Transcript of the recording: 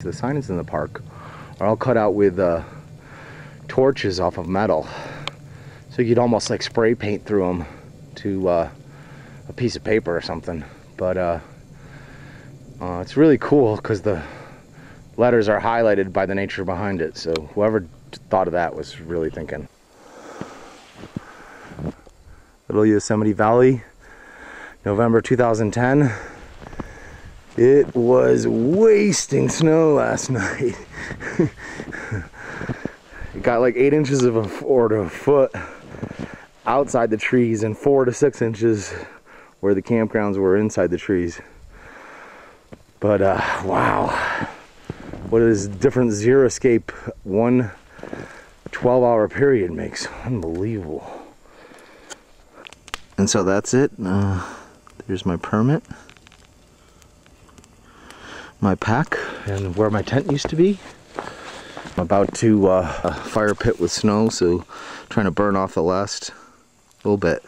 the signage in the park are all cut out with torches off of metal. So you'd almost like spray paint through them to a piece of paper or something. But it's really cool because the letters are highlighted by the nature behind it. So whoever thought of that was really thinking. Little Yosemite Valley, November 2010. It was wasting snow last night. It got like 8 inches of a foot outside the trees and 4 to 6 inches where the campgrounds were inside the trees. But wow, what is different zero escape 1 12-hour period makes. Unbelievable. And so that's it. There's my permit, my pack, and where my tent used to be. I'm about to fire pit with snow, so trying to burn off the last little bit.